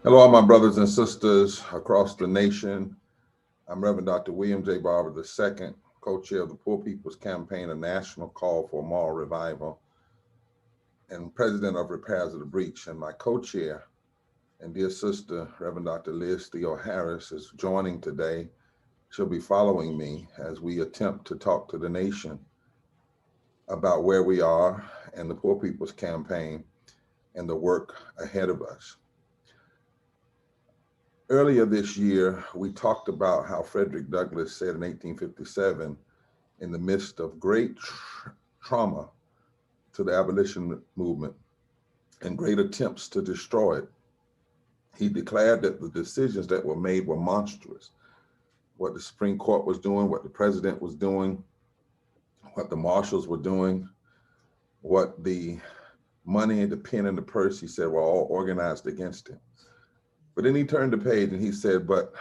Hello, all my brothers and sisters across the nation. I'm Reverend Dr. William J. Barber II, co-chair of the Poor People's Campaign, a national call for moral revival, and president of Repairs of the Breach. And my co-chair and dear sister, Reverend Dr. Liz Theo Harris, is joining today. She'll be following me as we attempt to talk to the nation about where we are and the Poor People's Campaign and the work ahead of us. Earlier this year, we talked about how Frederick Douglass said in 1857, in the midst of great trauma to the abolition movement and great attempts to destroy it, he declared that the decisions that were made were monstrous. What the Supreme Court was doing, what the president was doing, what the marshals were doing, what the money, the pen, and the purse, he said, were all organized against him. But then he turned the page and he said, but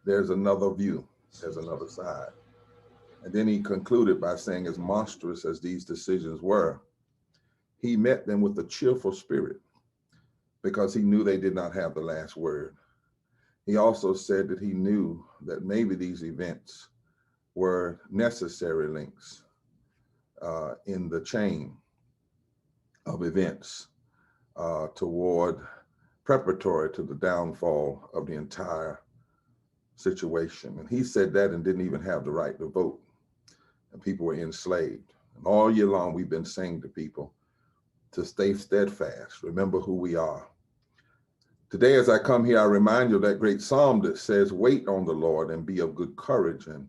there's another view, there's another side. And then he concluded by saying, as monstrous as these decisions were, he met them with a cheerful spirit because he knew they did not have the last word. He also said that he knew that maybe these events were necessary links in the chain of events toward preparatory to the downfall of the entire situation. And he said that and didn't even have the right to vote. And people were enslaved. And all year long, we've been saying to people to stay steadfast, remember who we are. Today, as I come here, I remind you of that great psalm that says, wait on the Lord and be of good courage, and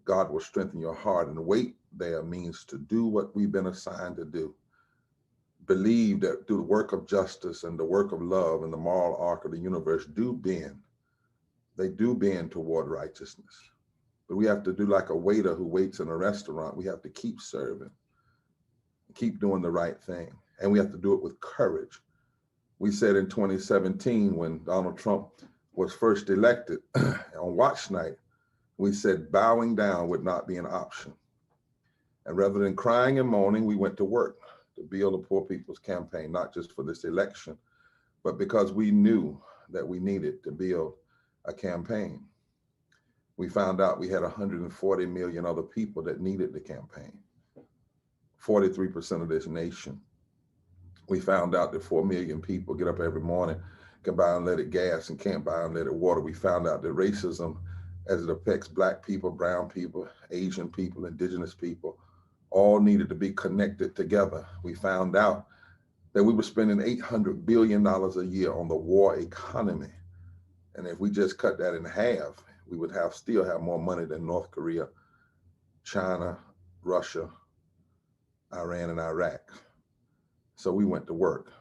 God will strengthen your heart. And wait there means to do what we've been assigned to do. Believe that through the work of justice and the work of love and the moral arc of the universe they do bend toward righteousness. But we have to do like a waiter who waits in a restaurant. We have to keep serving, keep doing the right thing. And we have to do it with courage. We said in 2017, when Donald Trump was first elected on watch night, we said bowing down would not be an option. And rather than crying and moaning, we went to work to build a Poor People's Campaign, not just for this election, but because we knew that we needed to build a campaign. We found out we had 140 million other people that needed the campaign, 43% of this nation. We found out that 4 million people get up every morning, can buy unleaded gas and can't buy unleaded water. We found out that racism, as it affects Black people, brown people, Asian people, indigenous people, all needed to be connected together. We found out that we were spending $800 billion a year on the war economy. And if we just cut that in half, we would still have more money than North Korea, China, Russia, Iran, and Iraq. So we went to work.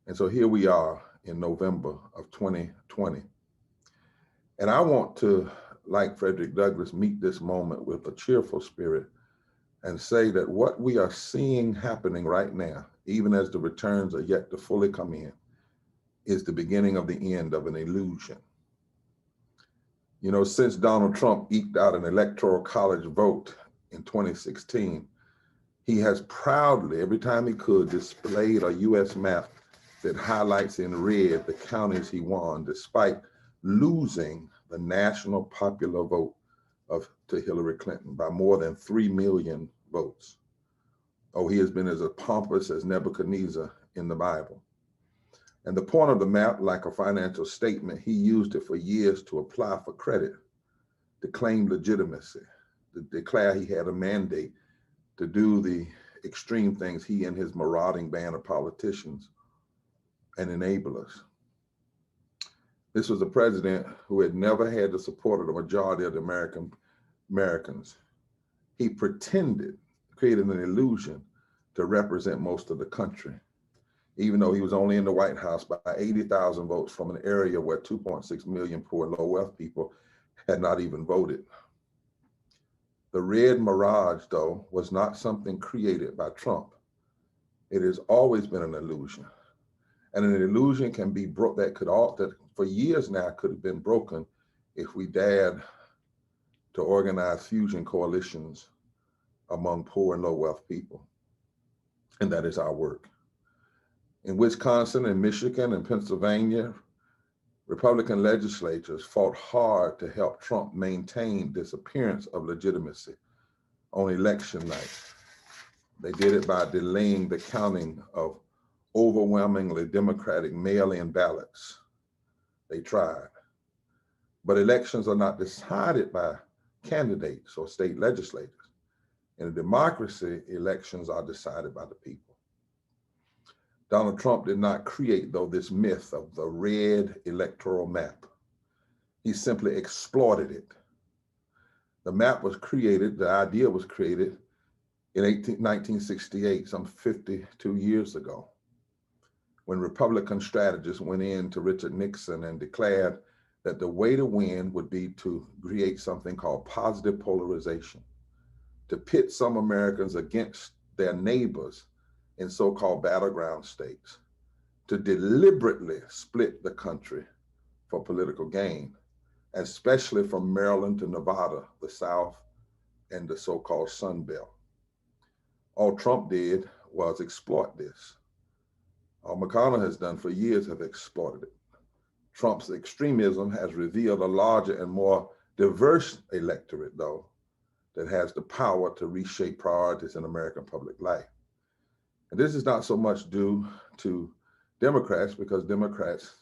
And so here we are in November of 2020. And I want to, like Frederick Douglass, meet this moment with a cheerful spirit and say that what we are seeing happening right now, even as the returns are yet to fully come in, is the beginning of the end of an illusion. You know, since Donald Trump eked out an electoral college vote in 2016, he has proudly, every time he could, displayed a U.S. map that highlights in red the counties he won, despite losing the national popular vote to Hillary Clinton by more than 3 million votes. Oh, he has been as pompous as Nebuchadnezzar in the Bible. And the point of the map, like a financial statement, he used it for years to apply for credit, to claim legitimacy, to declare he had a mandate to do the extreme things he and his marauding band of politicians and enablers. This was a president who had never had the support of the majority of the Americans. He pretended, created an illusion to represent most of the country, even though he was only in the White House by 80,000 votes from an area where 2.6 million poor and low wealth people had not even voted. The red mirage, though, was not something created by Trump. It has always been an illusion. And an illusion can be that for years now could have been broken if we dared to organize fusion coalitions among poor and low wealth people. And that is our work. In Wisconsin and Michigan and Pennsylvania, Republican legislatures fought hard to help Trump maintain this appearance of legitimacy on election night. They did it by delaying the counting of overwhelmingly Democratic mail-in ballots. They tried. But elections are not decided by candidates or state legislators. In a democracy, elections are decided by the people. Donald Trump did not create, though, this myth of the Red Electoral Map. He simply exploited it. The map was created, the idea was created in 1968, some 52 years ago, when Republican strategists went in to Richard Nixon and declared that the way to win would be to create something called positive polarization, to pit some Americans against their neighbors in so-called battleground states, to deliberately split the country for political gain, especially from Maryland to Nevada, the South, and the so-called Sun Belt. All Trump did was exploit this. All McConnell has done for years have exploited it. Trump's extremism has revealed a larger and more diverse electorate, though, that has the power to reshape priorities in American public life. And this is not so much due to Democrats, because Democrats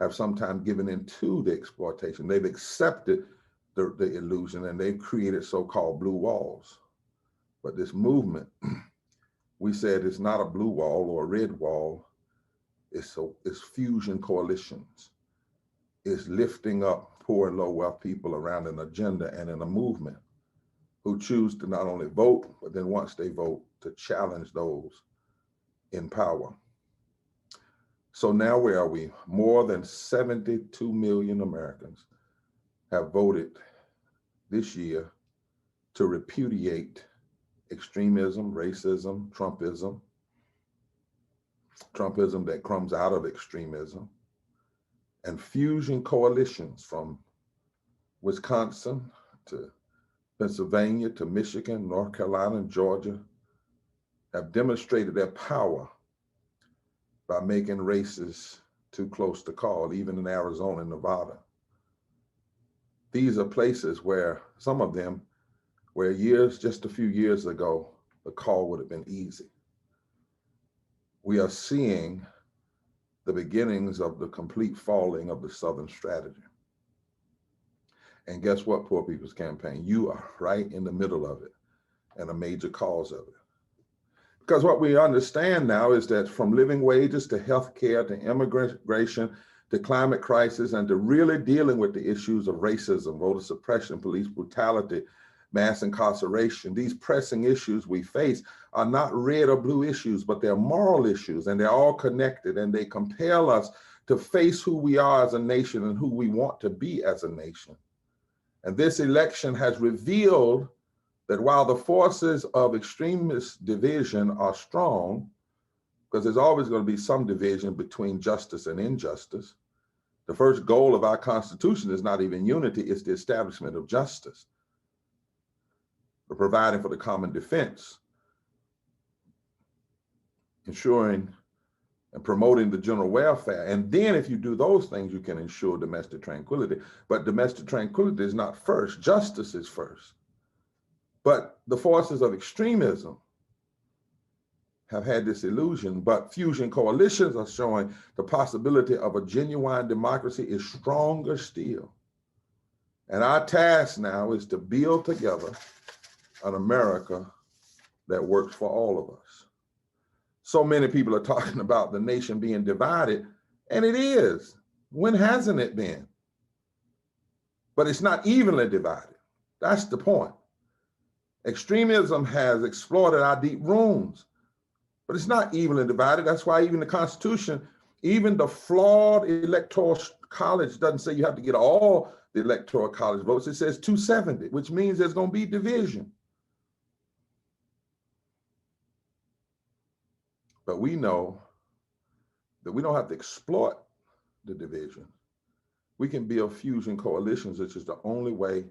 have sometimes given in to the exploitation. They've accepted the illusion, and they've created so-called blue walls. But this movement, we said it's not a blue wall or a red wall, it's fusion coalitions. It's lifting up poor and low wealth people around an agenda and in a movement who choose to not only vote, but then once they vote, to challenge those in power. So now where are we? More than 72 million Americans have voted this year to repudiate extremism, racism, Trumpism that comes out of extremism, and fusion coalitions from Wisconsin to Pennsylvania to Michigan, North Carolina, and Georgia have demonstrated their power by making races too close to call, even in Arizona and Nevada. These are places where, some of them, where just a few years ago, the call would have been easy. We are seeing the beginnings of the complete falling of the Southern strategy. And guess what, Poor People's Campaign? You are right in the middle of it and a major cause of it. Because what we understand now is that from living wages to healthcare to immigration to climate crisis and to really dealing with the issues of racism, voter suppression, police brutality, mass incarceration, these pressing issues we face are not red or blue issues, but they're moral issues, and they're all connected, and they compel us to face who we are as a nation and who we want to be as a nation. And this election has revealed that while the forces of extremist division are strong, because there's always going to be some division between justice and injustice, the first goal of our Constitution is not even unity, it's the establishment of justice, for providing for the common defense, ensuring and promoting the general welfare. And then if you do those things, you can ensure domestic tranquility. But domestic tranquility is not first, justice is first. But the forces of extremism have had this illusion, but fusion coalitions are showing the possibility of a genuine democracy is stronger still. And our task now is to build together an America that works for all of us. So many people are talking about the nation being divided, and it is. When hasn't it been? But it's not evenly divided. That's the point. Extremism has exploited our deep wounds, but it's not evenly divided. That's why even the Constitution, even the flawed Electoral College doesn't say you have to get all the Electoral College votes. It says 270, which means there's going to be division. But we know that we don't have to exploit the division. We can build fusion coalitions, which is the only way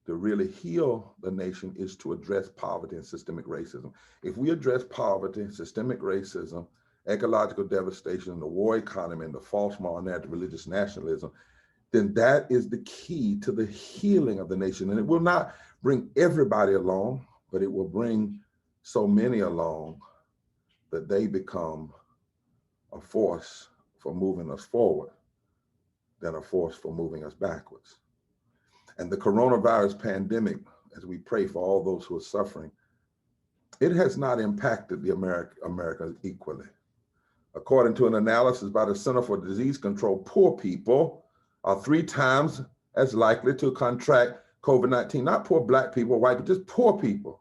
to really heal the nation is to address poverty and systemic racism. If we address poverty, systemic racism, ecological devastation, the war economy, and the false moral narrative, religious nationalism, then that is the key to the healing of the nation. And it will not bring everybody along, but it will bring so many along that they become a force for moving us forward than a force for moving us backwards. And the coronavirus pandemic, as we pray for all those who are suffering, it has not impacted the Americans equally. According to an analysis by the Center for Disease Control, poor people are 3 times as likely to contract COVID-19. Not poor Black people, white people, just poor people.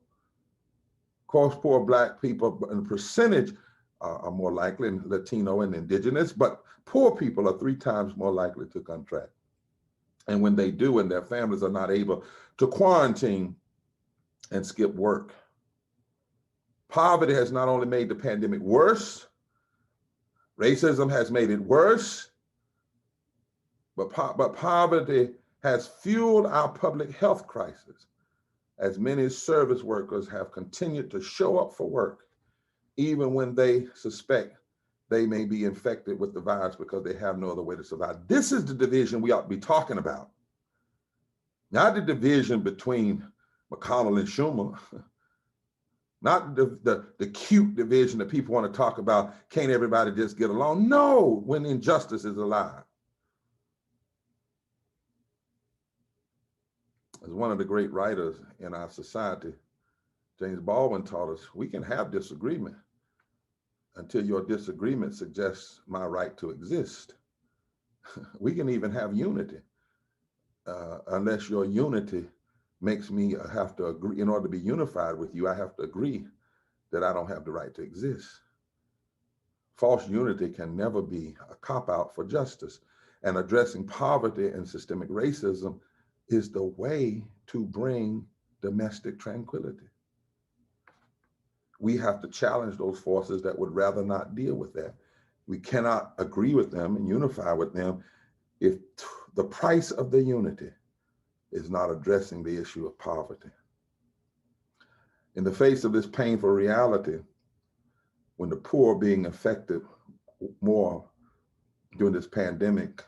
Of course, poor Black people in percentage are more likely, and Latino and Indigenous, but poor people are 3 times more likely to contract. And when they do, and their families are not able to quarantine and skip work. Poverty has not only made the pandemic worse, racism has made it worse, but poverty has fueled our public health crisis, as many service workers have continued to show up for work, even when they suspect they may be infected with the virus because they have no other way to survive. This is the division we ought to be talking about. Not the division between McConnell and Schumer, not the cute division that people want to talk about, can't everybody just get along? No, when injustice is alive. As one of the great writers in our society, James Baldwin taught us, we can have disagreement until your disagreement suggests my right to exist. We can even have unity unless your unity makes me have to agree. In order to be unified with you, I have to agree that I don't have the right to exist. False unity can never be a cop-out for justice. And addressing poverty and systemic racism is the way to bring domestic tranquility. We have to challenge those forces that would rather not deal with that. We cannot agree with them and unify with them if the price of the unity is not addressing the issue of poverty. In the face of this painful reality, when the poor are being affected more during this pandemic,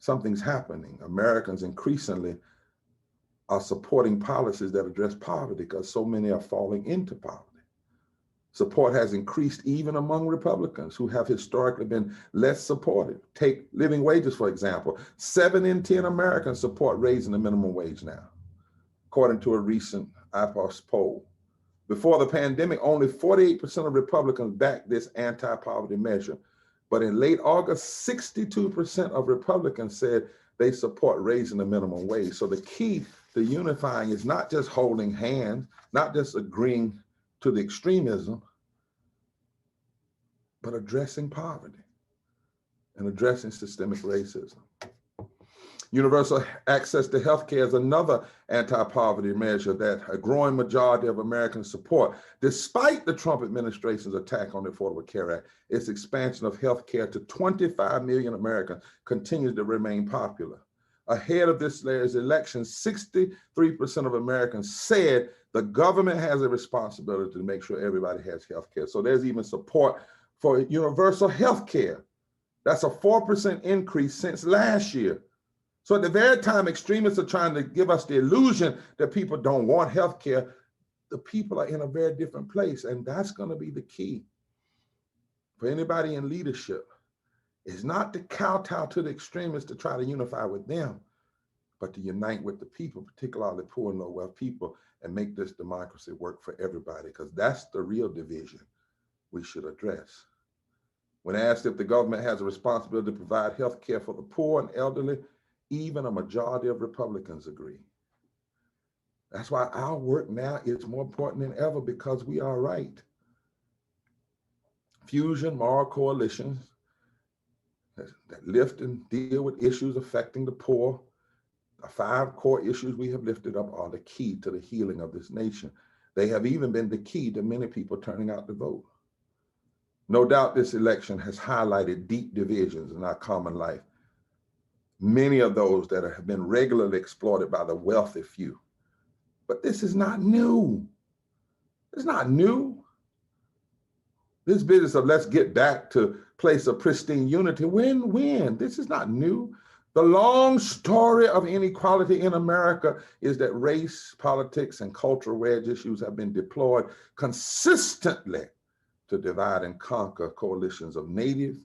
something's happening. Americans increasingly are supporting policies that address poverty because so many are falling into poverty. Support has increased even among Republicans who have historically been less supported. Take living wages, for example. 7 in 10 Americans support raising the minimum wage now, according to a recent IPOS poll. Before the pandemic, only 48% of Republicans backed this anti-poverty measure. But in late August, 62% of Republicans said they support raising the minimum wage. So the key to unifying is not just holding hands, not just agreeing to the extremism, but addressing poverty and addressing systemic racism. Universal access to healthcare is another anti-poverty measure that a growing majority of Americans support. Despite the Trump administration's attack on the Affordable Care Act, its expansion of healthcare to 25 million Americans continues to remain popular. Ahead of this year's election, 63% of Americans said the government has a responsibility to make sure everybody has healthcare. So there's even support for universal healthcare. That's a 4% increase since last year. So at the very time extremists are trying to give us the illusion that people don't want healthcare, the people are in a very different place. And that's going to be the key for anybody in leadership. Is not to kowtow to the extremists to try to unify with them, but to unite with the people, particularly the poor and low wealth people, and make this democracy work for everybody, because that's the real division we should address. When asked if the government has a responsibility to provide health care for the poor and elderly, even a majority of Republicans agree. That's why our work now is more important than ever, because we are right. Fusion moral coalitions that lift and deal with issues affecting the poor. The 5 core issues we have lifted up are the key to the healing of this nation. They have even been the key to many people turning out to vote. No doubt this election has highlighted deep divisions in our common life, many of those that have been regularly exploited by the wealthy few. But this is not new. It's not new. This business of let's get back to place of pristine unity, win-win. This is not new. The long story of inequality in America is that race, politics, and cultural wedge issues have been deployed consistently to divide and conquer coalitions of Native,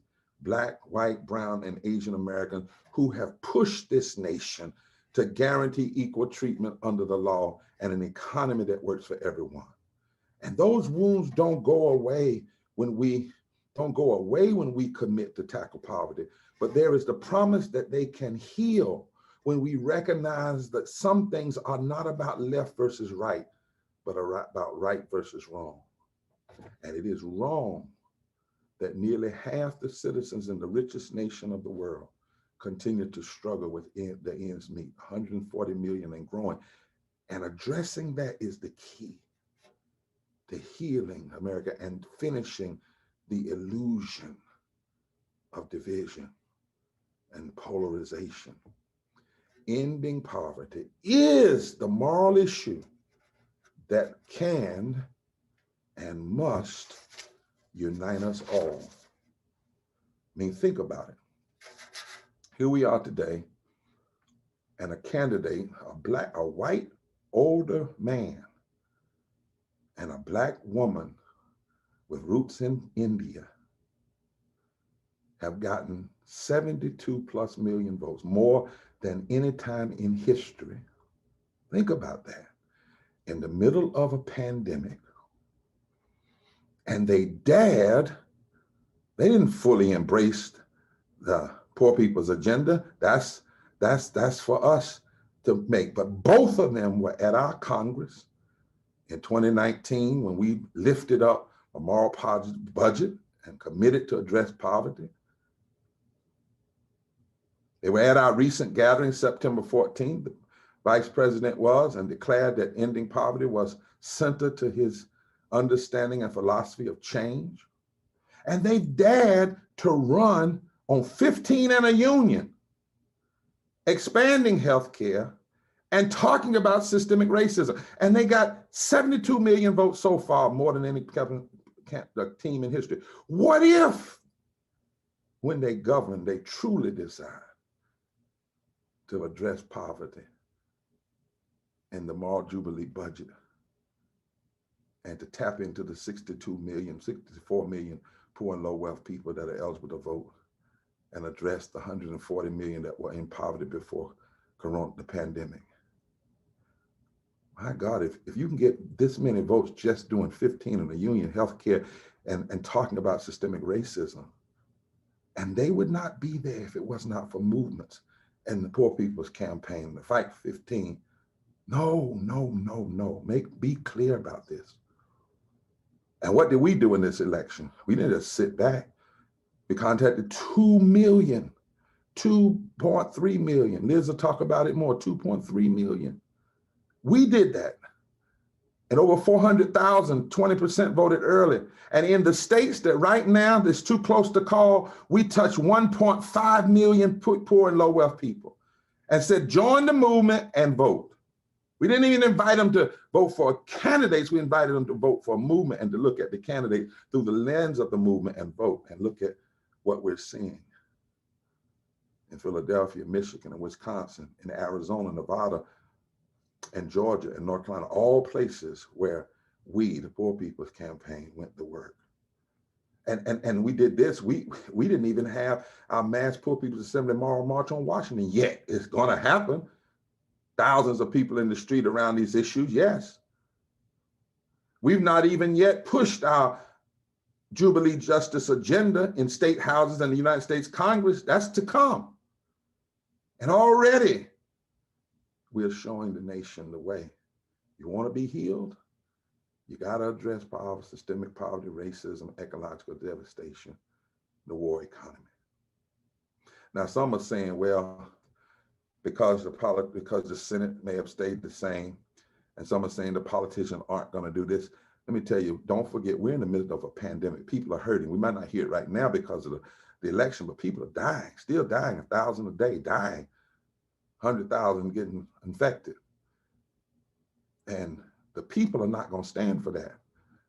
Black, white, brown, and Asian Americans who have pushed this nation to guarantee equal treatment under the law and an economy that works for everyone. And those wounds don't go away when we commit to tackle poverty, but there is the promise that they can heal when we recognize that some things are not about left versus right, but are about right versus wrong. And it is wrong that nearly half the citizens in the richest nation of the world continue to struggle with the ends meet, 140 million and growing. And addressing that is the key to healing America and finishing the illusion of division and polarization. Ending poverty is the moral issue that can and must unite us all. I mean, think about it. Here we are today, and a candidate, a white older man and a Black woman with roots in India have gotten 72+ million votes, more than any time in history. Think about that. In the middle of a pandemic, and they didn't fully embrace the poor people's agenda. That's for us to make. But both of them were at our Congress in 2019 when we lifted up a moral budget and committed to address poverty. They were at our recent gathering, September 14th. The Vice President was and declared that ending poverty was centered to his understanding and philosophy of change. And they dared to run on 15 and a union, expanding healthcare and talking about systemic racism. And they got 72 million votes so far, more than any team in history. What if, when they govern, they truly decide to address poverty in the moral Jubilee budget and to tap into the 64 million poor and low wealth people that are eligible to vote and address the 140 million that were in poverty before the pandemic? My God, if you can get this many votes just doing 15 in the union, healthcare, and talking about systemic racism, and they would not be there if it was not for movements and the Poor People's Campaign, the Fight 15. No. Be clear about this. And what did we do in this election? We didn't just sit back. We contacted 2 million, 2.3 million. Liz will talk about it more, 2.3 million. We did that. And over 400,000, 20% voted early. And in the states that right now, that's too close to call, we touched 1.5 million poor and low wealth people and said, join the movement and vote. We didn't even invite them to vote for candidates. We invited them to vote for a movement and to look at the candidate through the lens of the movement and vote and look at what we're seeing in Philadelphia, Michigan, and Wisconsin, in Arizona, Nevada, and Georgia, and North Carolina, all places where we, the Poor People's Campaign, went to work. And we did this. We didn't even have our mass Poor People's Assembly moral march on Washington yet. It's going to happen. Thousands of people in the street around these issues, yes. We've not even yet pushed our Jubilee justice agenda in state houses and the United States Congress. That's to come. And already we are showing the nation the way. You want to be healed? You got to address poverty, systemic poverty, racism, ecological devastation, the war economy. Now, some are saying, well, because the Senate may have stayed the same, and some are saying the politicians aren't going to do this. Let me tell you, don't forget, we're in the midst of a pandemic. People are hurting. We might not hear it right now because of the election, but people are dying, still dying, 1,000 a day, dying, 100,000 getting infected. And the people are not going to stand for that.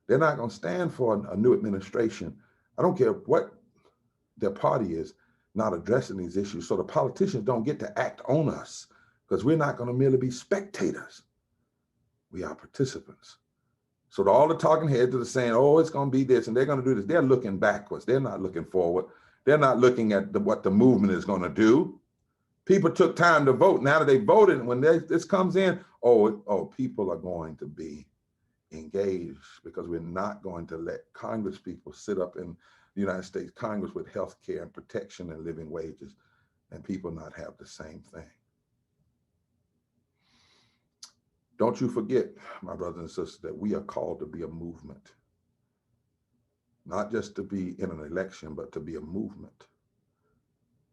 They're not going to stand for a new administration. I don't care what their party is, not addressing these issues. So the politicians don't get to act on us, because we're not going to merely be spectators. We are participants. So all the talking heads are saying, oh, it's going to be this and they're going to do this. They're looking backwards. They're not looking forward. They're not looking at what the movement is going to do. People took time to vote. Now that they voted, when this comes in, people are going to be engaged, because we're not going to let Congress people sit up in the United States Congress with health care and protection and living wages, and people not have the same thing. Don't you forget, my brothers and sisters, that we are called to be a movement. Not just to be in an election, but to be a movement.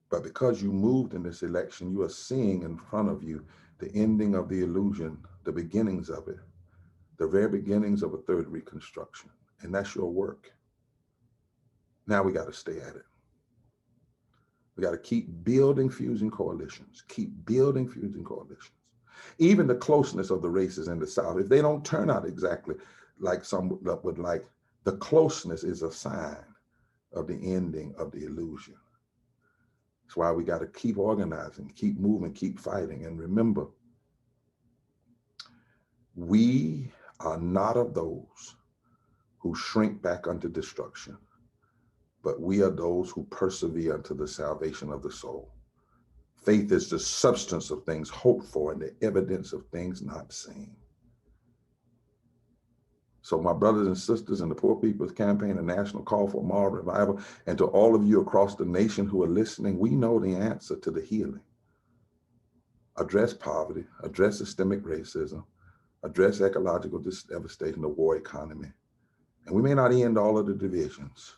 But because you moved in this election, you are seeing in front of you the ending of the illusion, the beginnings of it, the very beginnings of a third Reconstruction. And that's your work. Now we got to stay at it. We got to keep building fusing coalitions, keep building fusing coalitions. Even the closeness of the races in the South, if they don't turn out exactly like some would like, the closeness is a sign of the ending of the illusion. That's why we got to keep organizing, keep moving, keep fighting. And remember, we are not of those who shrink back unto destruction, but we are those who persevere unto the salvation of the soul. Faith is the substance of things hoped for and the evidence of things not seen. So my brothers and sisters in the Poor People's Campaign, a national call for moral revival, and to all of you across the nation who are listening, we know the answer to the healing. Address poverty, address systemic racism, address ecological devastation, the war economy. And we may not end all of the divisions,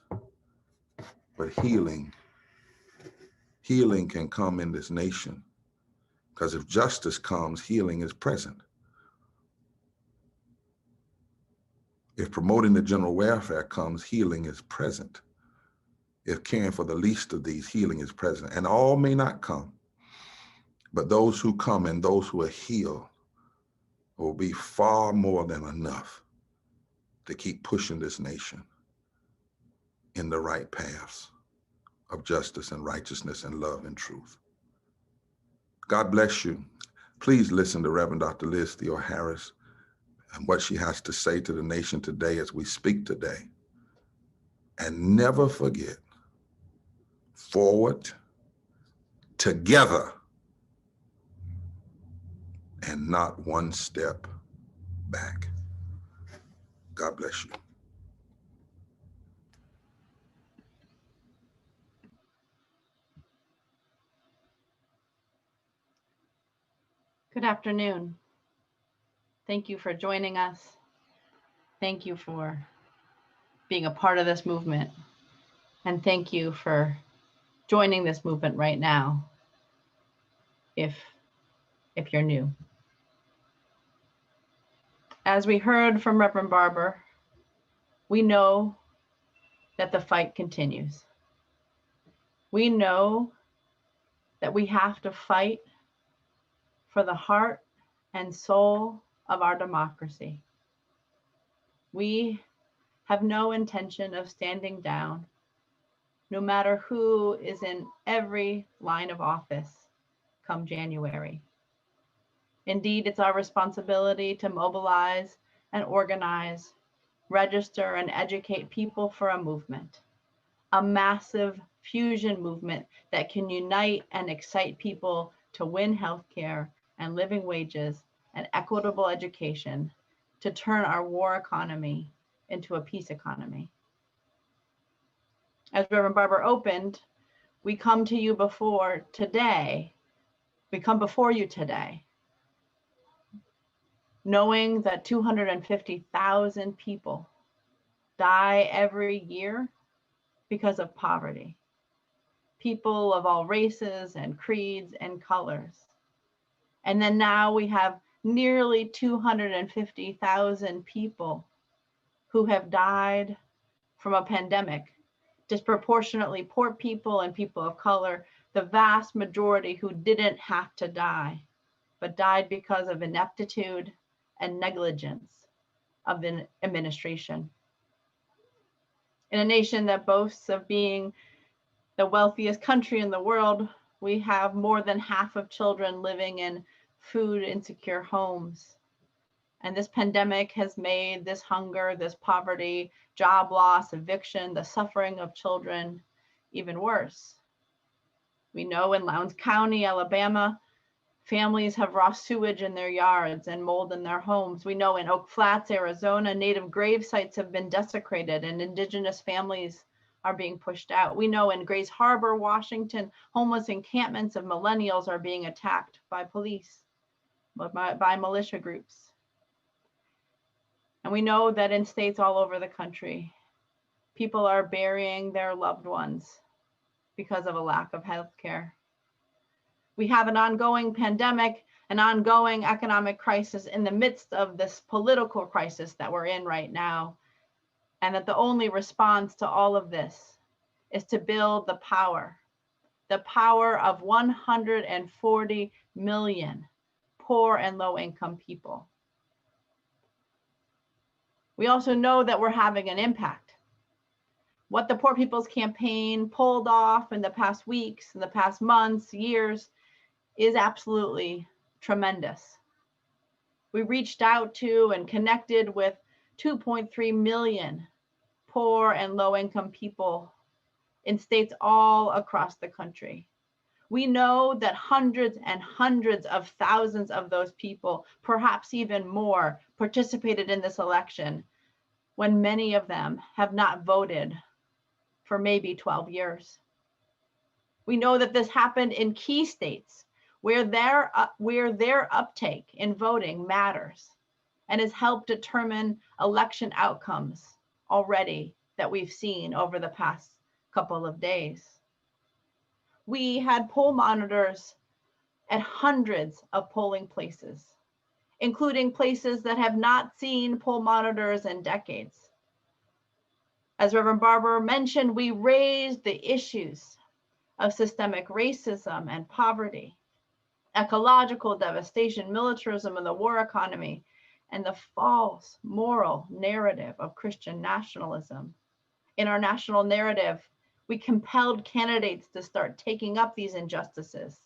but healing can come in this nation, because if justice comes, healing is present. If promoting the general welfare comes, healing is present. If caring for the least of these, healing is present. And all may not come, but those who come and those who are healed will be far more than enough to keep pushing this nation in the right paths of justice and righteousness and love and truth. God bless you. Please listen to Reverend Dr. Liz Theo Harris and what she has to say to the nation today as we speak today. And never forget, forward, together, and not one step back. God bless you. Good afternoon. Thank you for joining us. Thank you for being a part of this movement. And thank you for joining this movement right now, if you're new. As we heard from Reverend Barber, we know that the fight continues. We know that we have to fight for the heart and soul of our democracy. We have no intention of standing down, no matter who is in every line of office come January. Indeed, it's our responsibility to mobilize and organize, register and educate people for a movement, a massive fusion movement that can unite and excite people to win healthcare and living wages and equitable education, to turn our war economy into a peace economy. As Reverend Barber opened, we come you before you today, knowing that 250,000 people die every year because of poverty. People of all races and creeds and colors. And then now we have nearly 250,000 people who have died from a pandemic, disproportionately poor people and people of color, the vast majority who didn't have to die, but died because of ineptitude and negligence of the administration. In a nation that boasts of being the wealthiest country in the world, we have more than half of children living in food insecure homes. And this pandemic has made this hunger, this poverty, job loss, eviction, the suffering of children even worse. We know in Lowndes County, Alabama, families have raw sewage in their yards and mold in their homes. We know in Oak Flats, Arizona, native grave sites have been desecrated and indigenous families are being pushed out. We know in Grays Harbor, Washington, homeless encampments of millennials are being attacked by police, by militia groups. And we know that in states all over the country, people are burying their loved ones because of a lack of health care. We have an ongoing pandemic, an ongoing economic crisis in the midst of this political crisis that we're in right now. And that the only response to all of this is to build the power of 140 million poor and low income people. We also know that we're having an impact. What the Poor People's Campaign pulled off in the past weeks, in the past months, years, is absolutely tremendous. We reached out to and connected with 2.3 million poor and low-income people in states all across the country. We know that hundreds and hundreds of thousands of those people, perhaps even more, participated in this election when many of them have not voted for maybe 12 years. We know that this happened in key states where their uptake in voting matters and has helped determine election outcomes already that we've seen over the past couple of days. We had poll monitors at hundreds of polling places, including places that have not seen poll monitors in decades. As Reverend Barber mentioned, we raised the issues of systemic racism and poverty, ecological devastation, militarism, and the war economy, and the false moral narrative of Christian nationalism. In our national narrative, we compelled candidates to start taking up these injustices.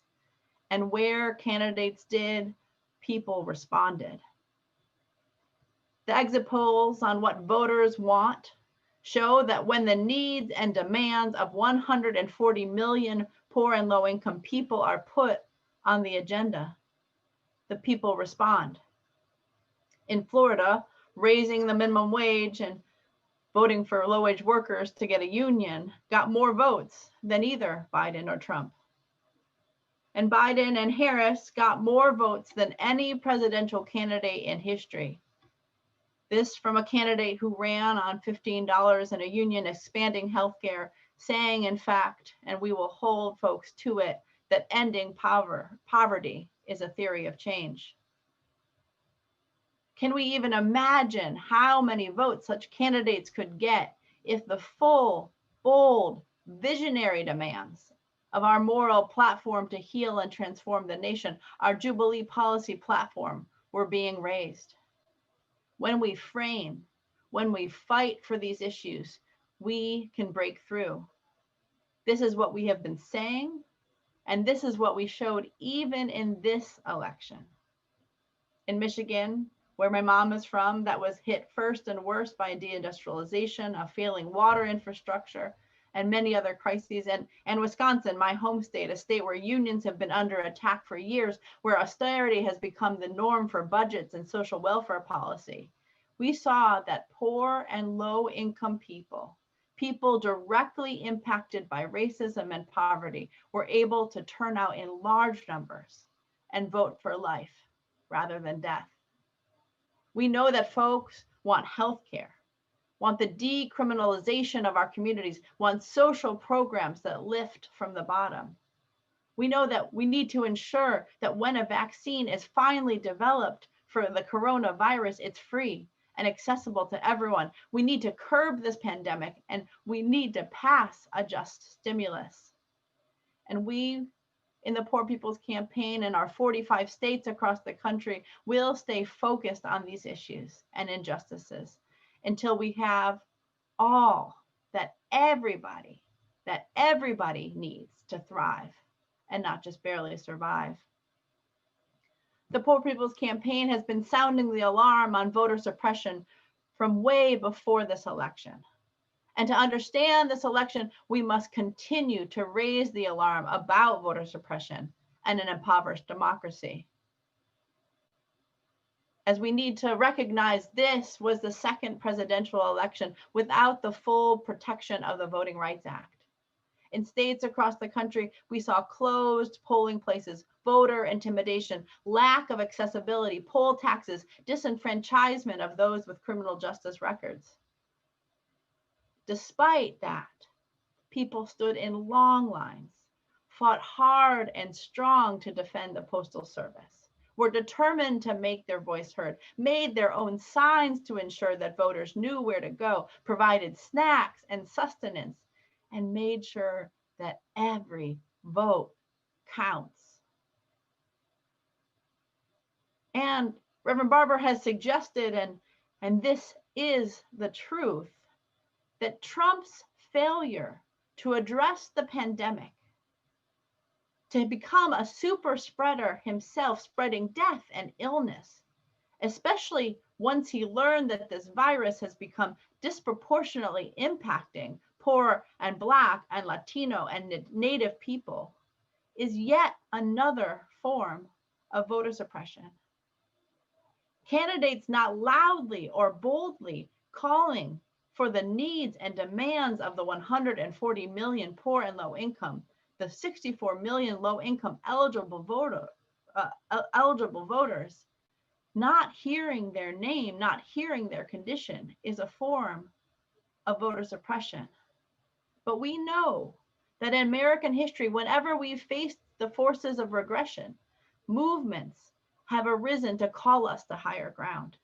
And where candidates did, people responded. The exit polls on what voters want show that when the needs and demands of 140 million poor and low-income people are put on the agenda, the people respond. In Florida, raising the minimum wage and voting for low-wage workers to get a union got more votes than either Biden or Trump. And Biden and Harris got more votes than any presidential candidate in history. This from a candidate who ran on $15 and a union, expanding healthcare, saying, in fact, and we will hold folks to it, that ending poverty is a theory of change. Can we even imagine how many votes such candidates could get if the full, bold, visionary demands of our moral platform to heal and transform the nation, our Jubilee policy platform, were being raised? When we frame, when we fight for these issues, we can break through. This is what we have been saying, and this is what we showed even in this election. In Michigan, where my mom is from, that was hit first and worst by deindustrialization, a failing water infrastructure, and many other crises. And Wisconsin, my home state, a state where unions have been under attack for years, where austerity has become the norm for budgets and social welfare policy. We saw that poor and low income people directly impacted by racism and poverty, were able to turn out in large numbers and vote for life rather than death. We know that folks want health care, want the decriminalization of our communities, want social programs that lift from the bottom. We know that we need to ensure that when a vaccine is finally developed for the coronavirus, it's free and accessible to everyone. We need to curb this pandemic, and we need to pass a just stimulus. And we, in the Poor People's Campaign in our 45 states across the country, will stay focused on these issues and injustices until we have all that everybody needs to thrive and not just barely survive. The Poor People's Campaign has been sounding the alarm on voter suppression from way before this election. And to understand this election, we must continue to raise the alarm about voter suppression and an impoverished democracy. As we need to recognize this was the second presidential election without the full protection of the Voting Rights Act. In states across the country, we saw closed polling places, voter intimidation, lack of accessibility, poll taxes, disenfranchisement of those with criminal justice records. Despite that, people stood in long lines, fought hard and strong to defend the Postal Service, were determined to make their voice heard, made their own signs to ensure that voters knew where to go, provided snacks and sustenance, and made sure that every vote counts. And Reverend Barber has suggested, and this is the truth, that Trump's failure to address the pandemic, to become a super spreader himself, spreading death and illness, especially once he learned that this virus has become disproportionately impacting poor and Black and Latino and Native people, is yet another form of voter suppression. Candidates not loudly or boldly calling for the needs and demands of the 140 million poor and low income, the 64 million low income eligible voters, not hearing their name, not hearing their condition, is a form of voter suppression. But we know that in American history, whenever we've faced the forces of regression, movements have arisen to call us to higher ground.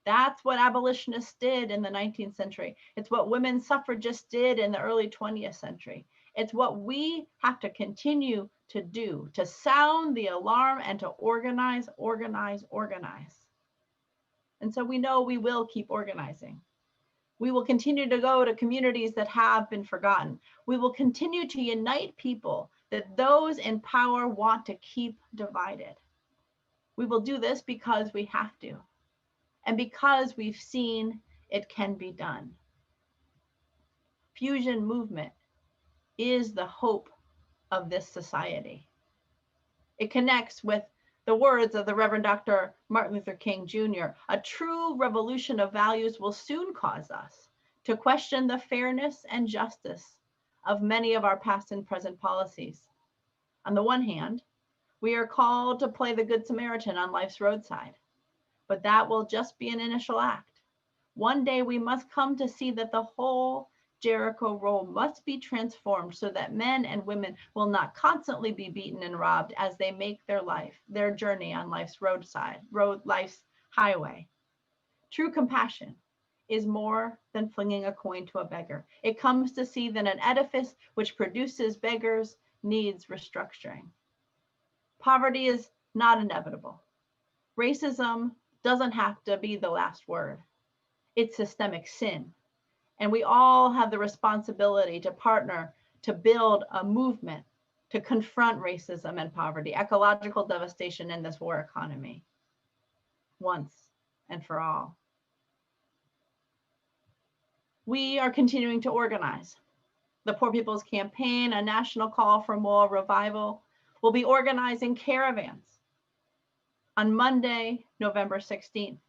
That's what abolitionists did in the 19th century. It's what women suffragists did in the early 20th century. It's what we have to continue to do, to sound the alarm and to organize. And so we know we will keep organizing. We will continue to go to communities that have been forgotten. We will continue to unite people that those in power want to keep divided. We will do this because we have to, and because we've seen it can be done. Fusion movement is the hope of this society. It connects with the words of the Reverend Dr. Martin Luther King Jr. A true revolution of values will soon cause us to question the fairness and justice of many of our past and present policies. On the one hand, we are called to play the Good Samaritan on life's roadside, but that will just be an initial act. One day we must come to see that the whole Jericho role must be transformed so that men and women will not constantly be beaten and robbed as they make their journey on life's life's highway. True compassion is more than flinging a coin to a beggar. It comes to see that an edifice which produces beggars needs restructuring. Poverty is not inevitable. Racism doesn't have to be the last word. It's systemic sin. And we all have the responsibility to partner to build a movement to confront racism and poverty, ecological devastation, and this war economy once and for all. We are continuing to organize. The Poor People's Campaign, a national call for moral revival, will be organizing caravans on Monday, November 16th,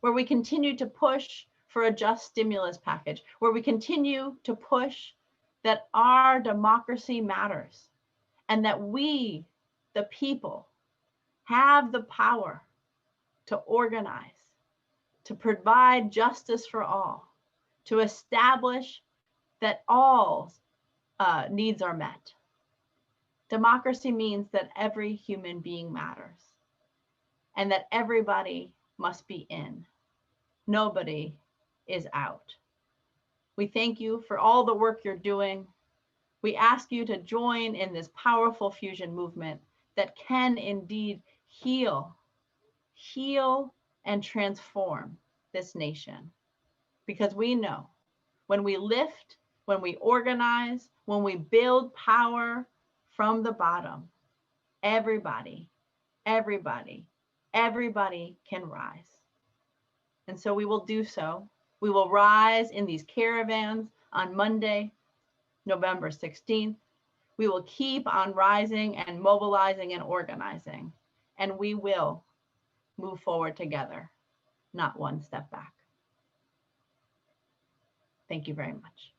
where we continue to push for a just stimulus package, where we continue to push that our democracy matters and that we, the people, have the power to organize, to provide justice for all, to establish that all needs are met. Democracy means that every human being matters and that everybody must be in. Nobody is out. We thank you for all the work you're doing. We ask you to join in this powerful fusion movement that can indeed heal and transform this nation. Because we know when we lift, when we organize, when we build power from the bottom, everybody can rise. And so we will do so. We will rise in these caravans on Monday, November 16th. We will keep on rising and mobilizing and organizing. And we will move forward together, not one step back. Thank you very much.